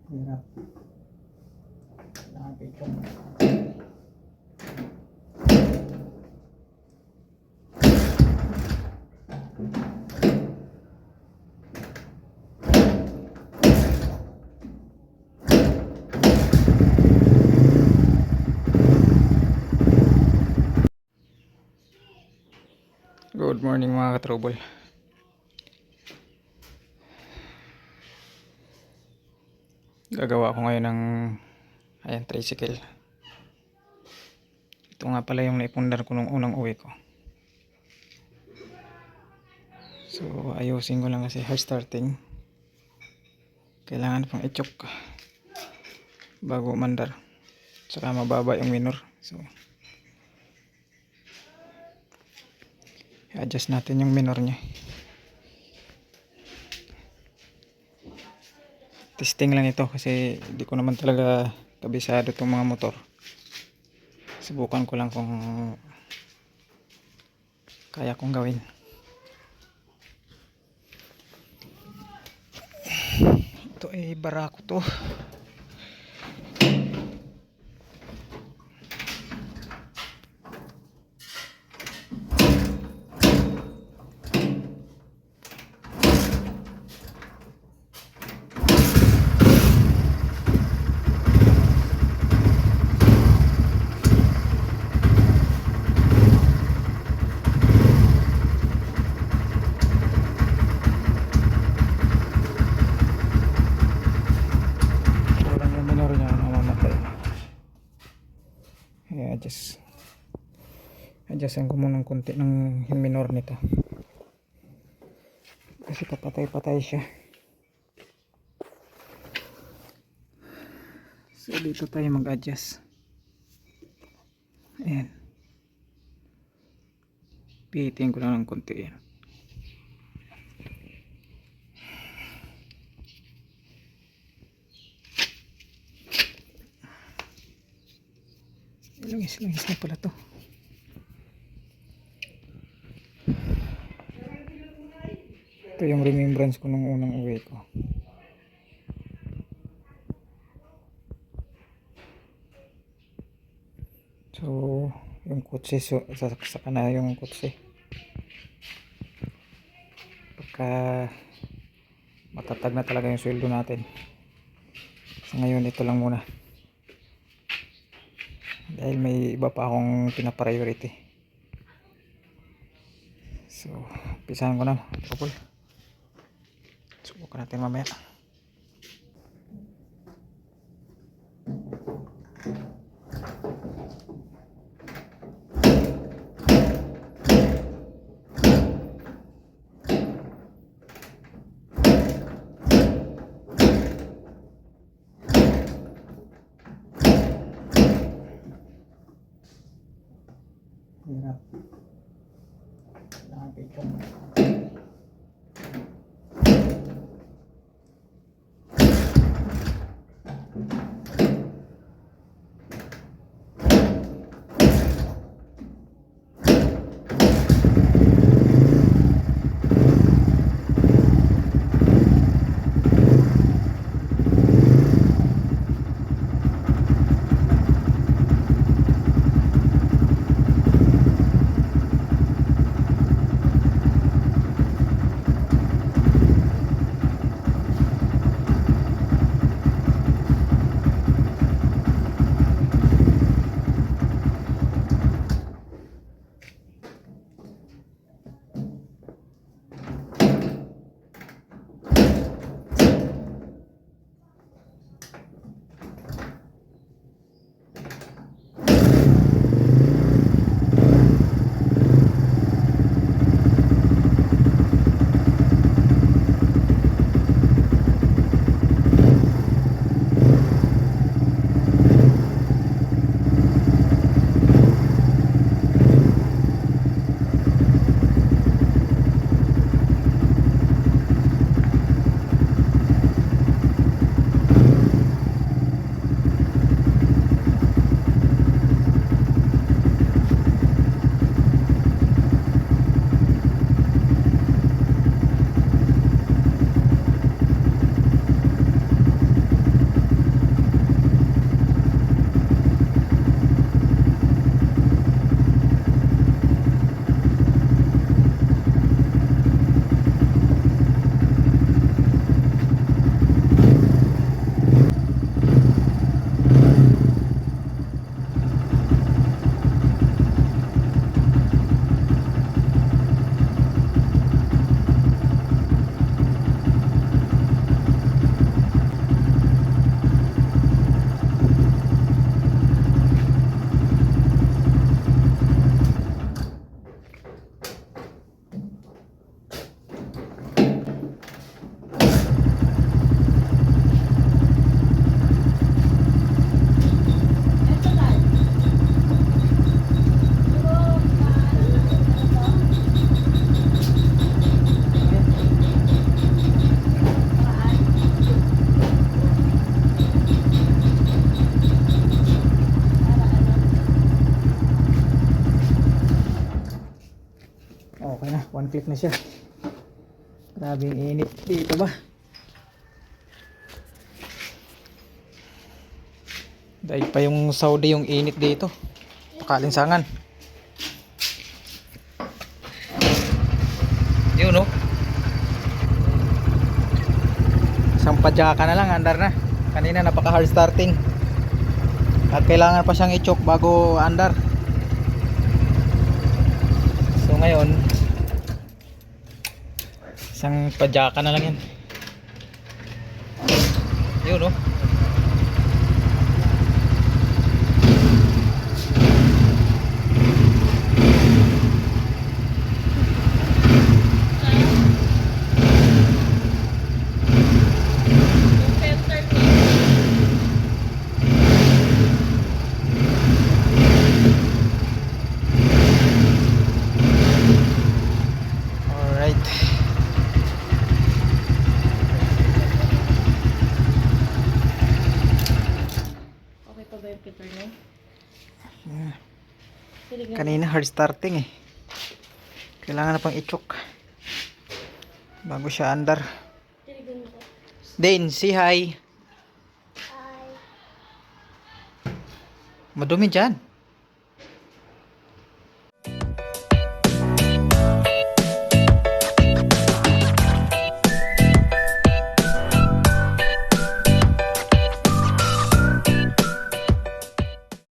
Hirap. Nakapicture. Good morning mga katrobol. Gagawa ko ngayon ng tricycle. Ito nga pala yung naipundar ko nung unang uwi ko. So ayusin ko lang kasi hard starting. Kailangan pang i-choke bago mandar. Saka mababa yung minor. So i-adjust natin yung minor nya. Testing lang ito kasi hindi ko naman talaga kabisado itong mga motor. Subukan ko lang kung kaya kong gawin. Ito ay barako to. Adjustan ko muna ng konti ng minor nito kasi papatay-patay siya. So dito tayo mag-adjust. Ayan, pihitin ko lang ng konti yan. Langis na pala to. Ito yung remembrance ko nung unang uwi ko. So yung kotse, sasaksakan na yung kotse pagka matatag na talaga yung sweldo natin. So ngayon ito lang muna dahil may iba pa akong pinapriority. So pisahan ko na couple. Subukan natin mamaya. Hirap. Nakapicture. na, one click na siya. Grabe yung init dito ba. Dahil pa yung Saudi yung init dito. Pakalinsangan. Yun no. Isang padyaka na lang, andar na. Kanina napaka hard starting. At kailangan pa siyang i-choke bago andar. So ngayon, isang padyaka na lang yan. Yun no. Kanina hard starting eh. Kailangan na pang i-choke bago siya andar. Dane, say hi. Hi. Madumi dyan.